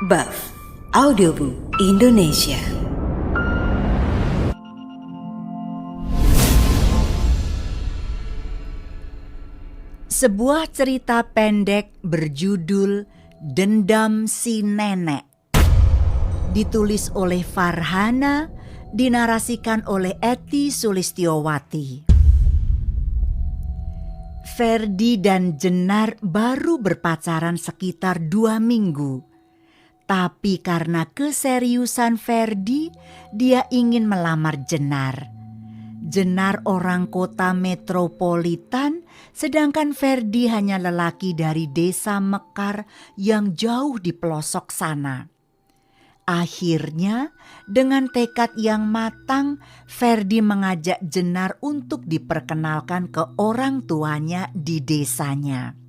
Buff Audiobook Indonesia. Sebuah cerita pendek berjudul Dendam si Nenek, ditulis oleh Farhana, dinarasikan oleh Eti Sulistiowati. Ferdi dan Jenar baru berpacaran sekitar 2 minggu. Tapi karena keseriusan Ferdi, dia ingin melamar Jenar. Jenar orang kota metropolitan, sedangkan Ferdi hanya lelaki dari desa Mekar yang jauh di pelosok sana. Akhirnya, dengan tekad yang matang, Ferdi mengajak Jenar untuk diperkenalkan ke orang tuanya di desanya.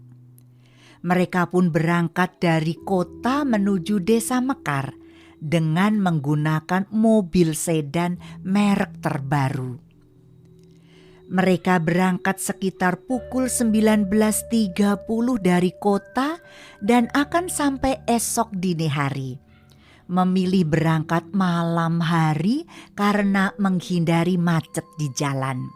Mereka pun berangkat dari kota menuju desa Mekar dengan menggunakan mobil sedan merek terbaru. Mereka berangkat sekitar pukul 19.30 dari kota dan akan sampai esok dini hari. Memilih berangkat malam hari karena menghindari macet di jalan.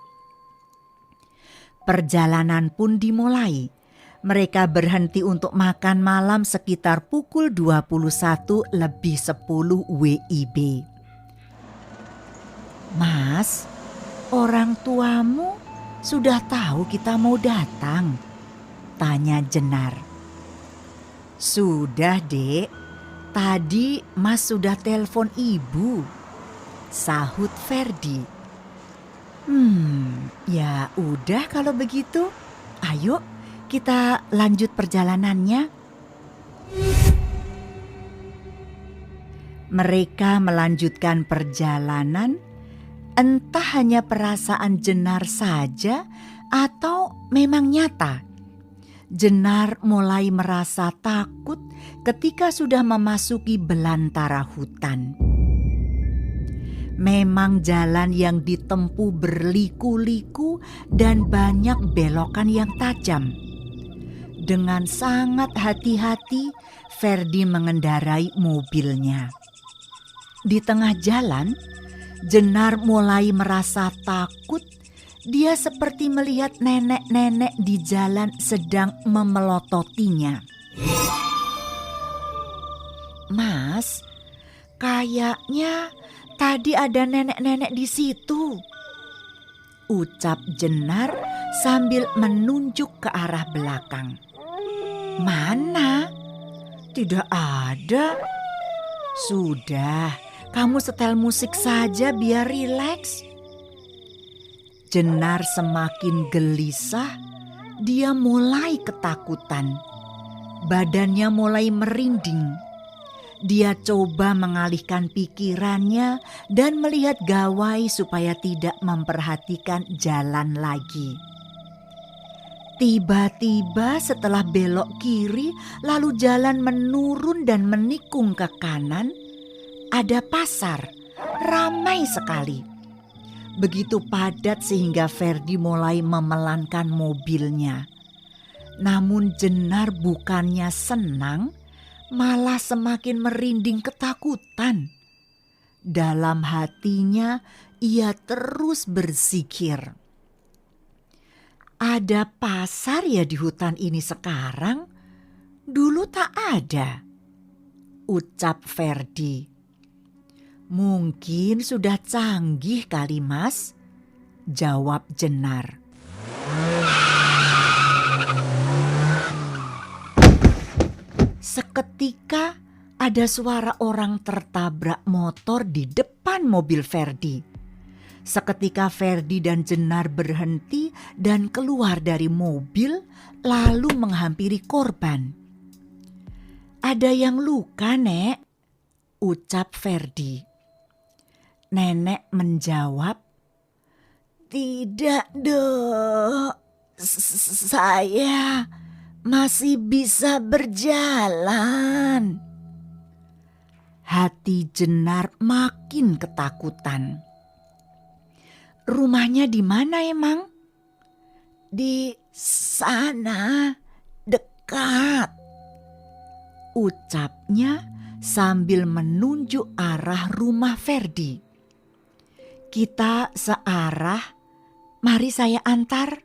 Perjalanan pun dimulai. Mereka berhenti untuk makan malam sekitar pukul 21.10 WIB. "Mas, orang tuamu sudah tahu kita mau datang?" tanya Jenar. "Sudah, Dek. Tadi Mas sudah telepon ibu," sahut Ferdi. Ya udah kalau begitu. Ayo kita lanjut perjalanannya." Mereka melanjutkan perjalanan, entah hanya perasaan Jenar saja atau memang nyata. Jenar mulai merasa takut ketika sudah memasuki belantara hutan. Memang jalan yang ditempuh berliku-liku dan banyak belokan yang tajam. Dengan sangat hati-hati, Ferdi mengendarai mobilnya. Di tengah jalan, Jenar mulai merasa takut. Dia seperti melihat nenek-nenek di jalan sedang memelototinya. "Mas, kayaknya tadi ada nenek-nenek di situ," ucap Jenar sambil menunjuk ke arah belakang. "Mana? Tidak ada." "Sudah, kamu setel musik saja biar rileks." Jenar semakin gelisah, dia mulai ketakutan. Badannya mulai merinding. Dia coba mengalihkan pikirannya dan melihat gawai supaya tidak memperhatikan jalan lagi. Tiba-tiba setelah belok kiri lalu jalan menurun dan menikung ke kanan, ada pasar, ramai sekali. Begitu padat sehingga Ferdi mulai memelankan mobilnya. Namun Jenar bukannya senang, malah semakin merinding ketakutan. Dalam hatinya ia terus berzikir. "Ada pasar ya di hutan ini sekarang? Dulu tak ada," ucap Ferdi. "Mungkin sudah canggih kali, Mas," jawab Jenar. Seketika ada suara orang tertabrak motor di depan mobil Ferdi. Seketika Ferdi dan Jenar berhenti dan keluar dari mobil lalu menghampiri korban. "Ada yang luka, Nek," ucap Ferdi. Nenek menjawab, "Tidak, Dok. Saya masih bisa berjalan." Hati Jenar makin ketakutan. "Rumahnya di mana emang?" "Di sana, dekat," ucapnya sambil menunjuk arah rumah Ferdi. "Kita searah, mari saya antar."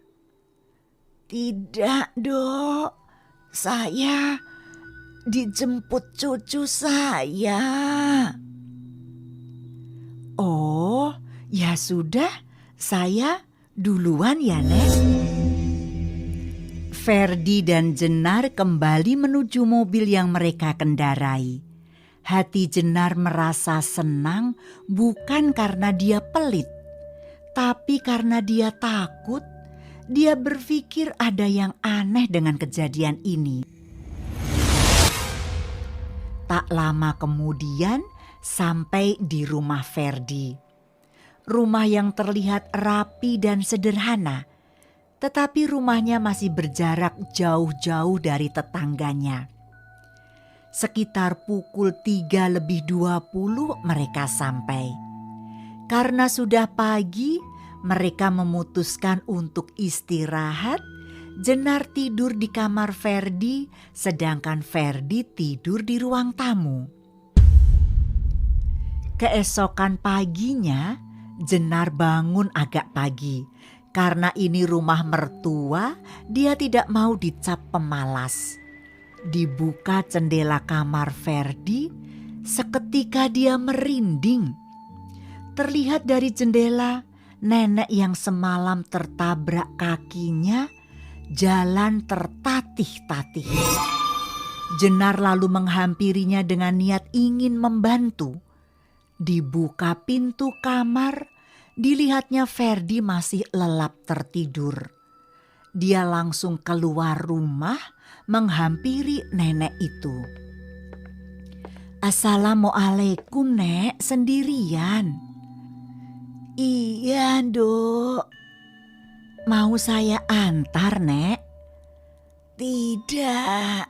"Tidak, Dok. Saya dijemput cucu saya." "Oh, ya sudah, saya duluan ya, Nek." Ferdi dan Jenar kembali menuju mobil yang mereka kendarai. Hati Jenar merasa senang bukan karena dia pelit, tapi karena dia takut. Dia berpikir ada yang aneh dengan kejadian ini. Tak lama kemudian sampai di rumah Ferdi. Rumah yang terlihat rapi dan sederhana, tetapi rumahnya masih berjarak jauh-jauh dari tetangganya. Sekitar pukul 3:20 mereka sampai. Karena sudah pagi, mereka memutuskan untuk istirahat. Jenar tidur di kamar Ferdi, sedangkan Ferdi tidur di ruang tamu. Keesokan paginya, Jenar bangun agak pagi. Karena ini rumah mertua, dia tidak mau dicap pemalas. Dibuka jendela kamar Ferdi, seketika dia merinding. Terlihat dari jendela, nenek yang semalam tertabrak kakinya jalan tertatih-tatih. Jenar lalu menghampirinya dengan niat ingin membantu. Dibuka pintu kamar, dilihatnya Ferdi masih lelap tertidur. Dia langsung keluar rumah menghampiri nenek itu. "Assalamualaikum, Nek, sendirian?" "Iya, Dok." "Mau saya antar, Nek?" "Tidak."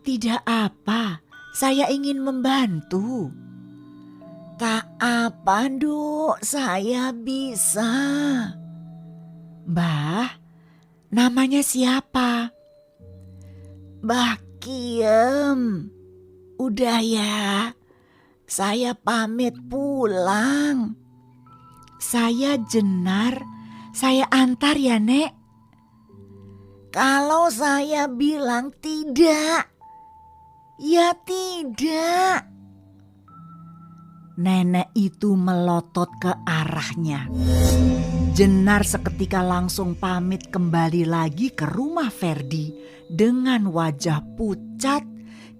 "Tidak apa, saya ingin membantu." "Tak apa, Dok, saya bisa." "Mbah, namanya siapa?" "Mbah Kiem." "Udah ya, saya pamit pulang." "Saya Jenar, saya antar ya, Nek." "Kalau saya bilang tidak, ya tidak." Nenek itu melotot ke arahnya. Jenar seketika langsung pamit kembali lagi ke rumah Ferdi dengan wajah pucat,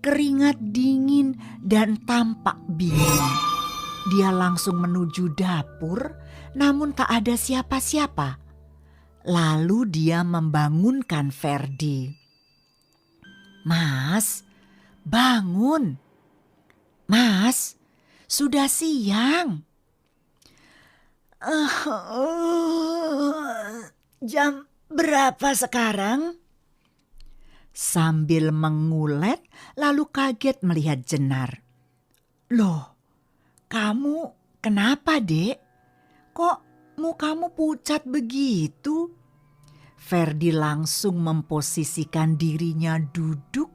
keringat dingin, dan tampak bingung. Dia langsung menuju dapur, namun tak ada siapa-siapa. Lalu dia membangunkan Ferdi. "Mas, bangun. Mas, sudah siang." "Jam berapa sekarang?" Sambil mengulet, lalu kaget melihat Jenar. "Loh, kamu kenapa, Dek? Kok mukamu pucat begitu?" Ferdi langsung memposisikan dirinya duduk.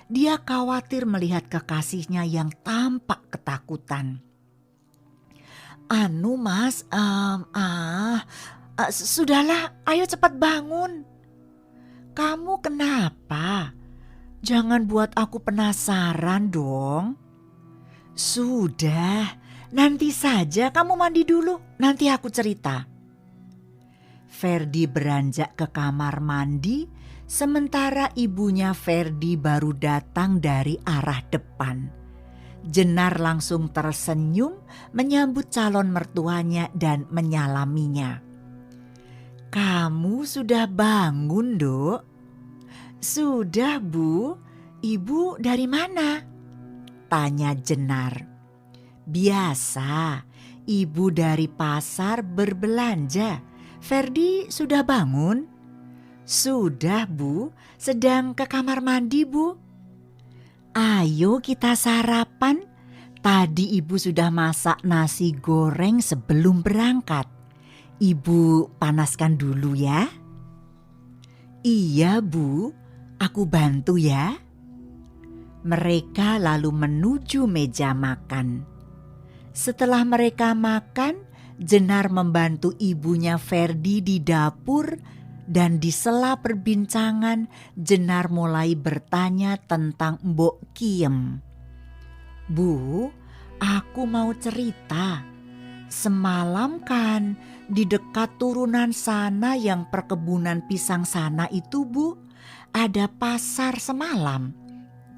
Dia khawatir melihat kekasihnya yang tampak ketakutan. Mas, sudahlah, ayo cepat bangun." "Kamu kenapa? Jangan buat aku penasaran dong." "Sudah, nanti saja, kamu mandi dulu, nanti aku cerita." Ferdi beranjak ke kamar mandi, sementara ibunya Ferdi baru datang dari arah depan. Jenar langsung tersenyum menyambut calon mertuanya dan menyalaminya. "Kamu sudah bangun, Dok?" "Sudah, Bu. Ibu dari mana?" tanya Jenar. "Biasa, ibu dari pasar berbelanja. Ferdi sudah bangun?" "Sudah, Bu. Sedang ke kamar mandi, Bu." "Ayo kita sarapan. Tadi ibu sudah masak nasi goreng sebelum berangkat. Ibu panaskan dulu ya." "Iya, Bu. Aku bantu ya." Mereka lalu menuju meja makan. Setelah mereka makan, Jenar membantu ibunya Ferdi di dapur, dan di sela perbincangan Jenar mulai bertanya tentang Mbok Kiem. "Bu, aku mau cerita. Semalam kan di dekat turunan sana yang perkebunan pisang sana itu, Bu, ada pasar semalam.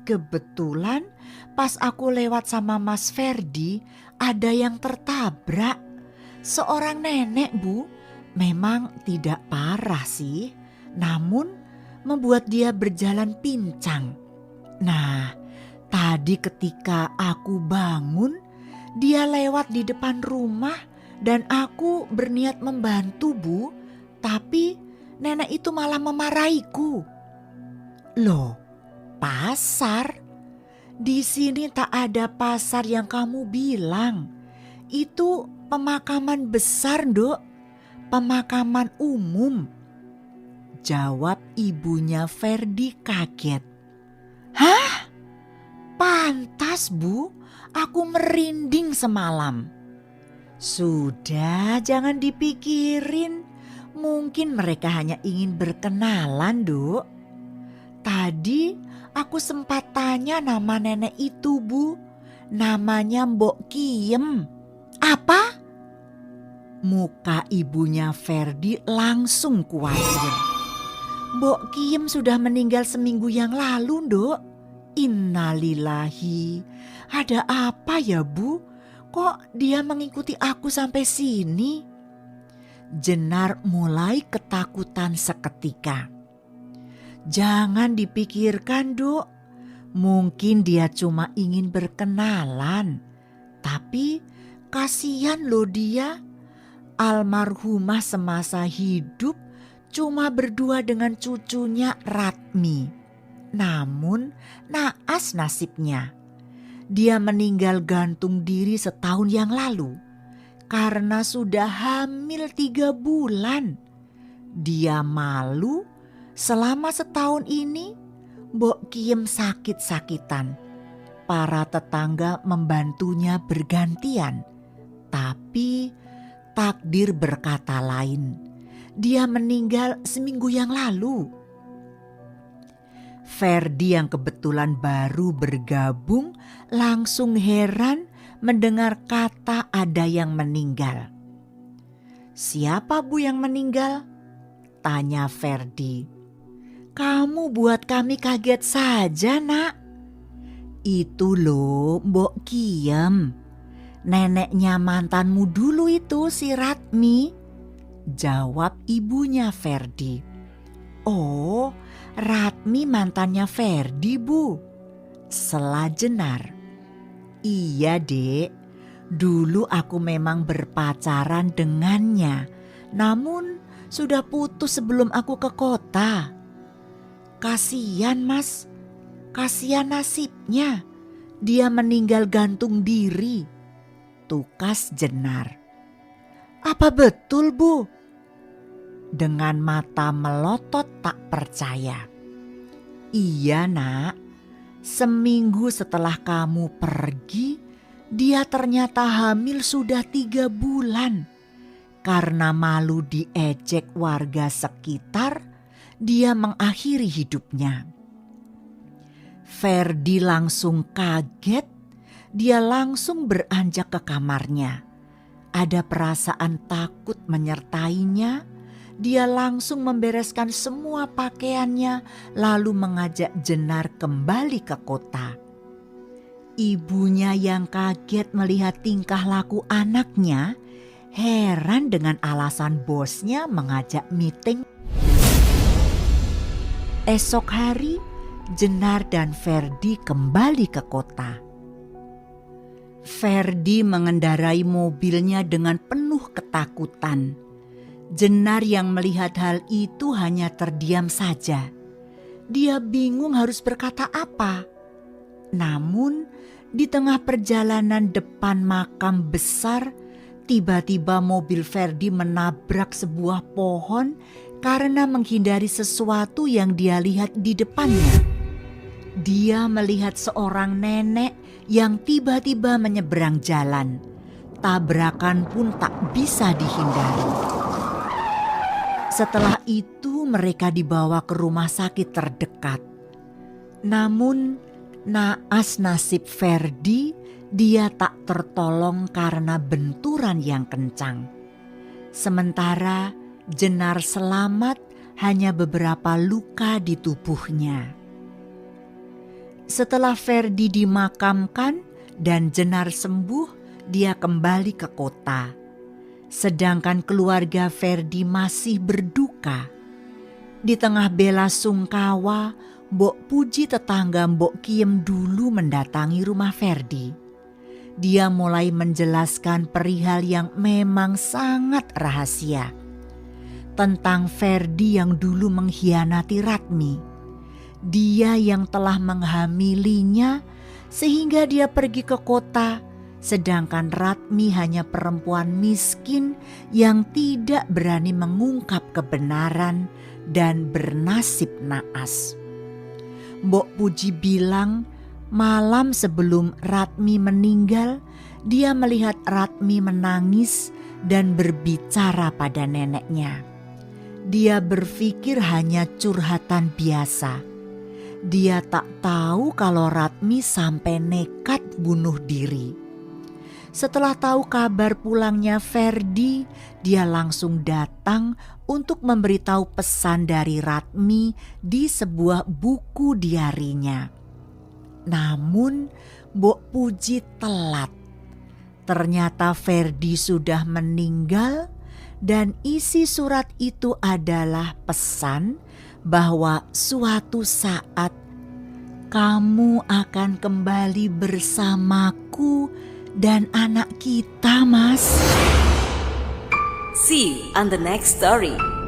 Kebetulan pas aku lewat sama Mas Ferdi, ada yang tertabrak. Seorang nenek, Bu. Memang tidak parah sih, namun membuat dia berjalan pincang. Nah, tadi ketika aku bangun, dia lewat di depan rumah dan aku berniat membantu, Bu. Tapi nenek itu malah memarahiku." "Loh, pasar? Di sini tak ada pasar yang kamu bilang. Itu pemakaman besar, Dok. Pemakaman umum," jawab ibunya Ferdi kaget. "Hah? Pantas, Bu. Aku merinding semalam." "Sudah, jangan dipikirin. Mungkin mereka hanya ingin berkenalan, Dok. Tadi aku sempat tanya nama nenek itu, Bu. Namanya Mbok Kiem." "Apa?" Muka ibunya Ferdi langsung khawatir. "Mbok Kiem sudah meninggal seminggu yang lalu, Dok." "Innalillahi. Ada apa ya, Bu? Kok dia mengikuti aku sampai sini?" Jenar mulai ketakutan seketika. "Jangan dipikirkan, Dok. Mungkin dia cuma ingin berkenalan. Tapi kasihan loh dia. Almarhumah semasa hidup cuma berdua dengan cucunya Ratmi. Namun naas nasibnya. Dia meninggal gantung diri setahun yang lalu karena sudah hamil 3 bulan. Dia malu selama setahun ini Mbok Kiem sakit-sakitan. Para tetangga membantunya bergantian. Tapi takdir berkata lain. Dia meninggal seminggu yang lalu." Ferdi yang kebetulan baru bergabung langsung heran mendengar kata ada yang meninggal. "Siapa, Bu, yang meninggal?" tanya Ferdi. "Kamu buat kami kaget saja, Nak." "Itu loh Mbok Kiem. Neneknya mantanmu dulu itu, si Ratmi," jawab ibunya Ferdi. "Oh, Ratmi mantannya Ferdi, Bu," sela Jenar. "Iya, Dek. Dulu aku memang berpacaran dengannya. Namun sudah putus sebelum aku ke kota. Kasihan, Mas. Kasihan nasibnya. Dia meninggal gantung diri," tukas Jenar. "Apa betul, Bu?" Dengan mata melotot tak percaya. "Iya, Nak. Seminggu setelah kamu pergi, dia ternyata hamil sudah 3 bulan. Karena malu diejek warga sekitar, dia mengakhiri hidupnya." Ferdi langsung kaget. Dia langsung beranjak ke kamarnya. Ada perasaan takut menyertainya. Dia langsung membereskan semua pakaiannya lalu mengajak Jenar kembali ke kota. Ibunya yang kaget melihat tingkah laku anaknya, heran dengan alasan bosnya mengajak meeting. Esok hari, Jenar dan Ferdi kembali ke kota. Ferdi mengendarai mobilnya dengan penuh ketakutan. Jenar yang melihat hal itu hanya terdiam saja. Dia bingung harus berkata apa. Namun di tengah perjalanan depan makam besar, tiba-tiba mobil Ferdi menabrak sebuah pohon karena menghindari sesuatu yang dia lihat di depannya. dia melihat seorang nenek yang tiba-tiba menyeberang jalan. Tabrakan pun tak bisa dihindari. Setelah itu mereka dibawa ke rumah sakit terdekat. Namun naas nasib Ferdi, dia tak tertolong karena benturan yang kencang. Sementara Jenar selamat, hanya beberapa luka di tubuhnya. Setelah Ferdi dimakamkan dan Jenar sembuh, dia kembali ke kota. Sedangkan keluarga Ferdi masih berduka. Di tengah bela sungkawa, Mbok Puji tetangga Mbok Kiem dulu mendatangi rumah Ferdi. Dia mulai menjelaskan perihal yang memang sangat rahasia. Tentang Ferdi yang dulu mengkhianati Ratmi. Dia yang telah menghamilinya sehingga dia pergi ke kota, sedangkan Ratmi hanya perempuan miskin yang tidak berani mengungkap kebenaran dan bernasib naas. Mbok Puji bilang malam sebelum Ratmi meninggal, dia melihat Ratmi menangis dan berbicara pada neneknya. Dia berpikir hanya curhatan biasa. Dia tak tahu kalau Ratmi sampai nekat bunuh diri. Setelah tahu kabar pulangnya Ferdi, dia langsung datang untuk memberitahu pesan dari Ratmi di sebuah buku diarinya. Namun Mbok Puji telat. Ternyata Ferdi sudah meninggal dan isi surat itu adalah pesan bahwa suatu saat kamu akan kembali bersamaku dan anak kita, Mas. See you on the next story.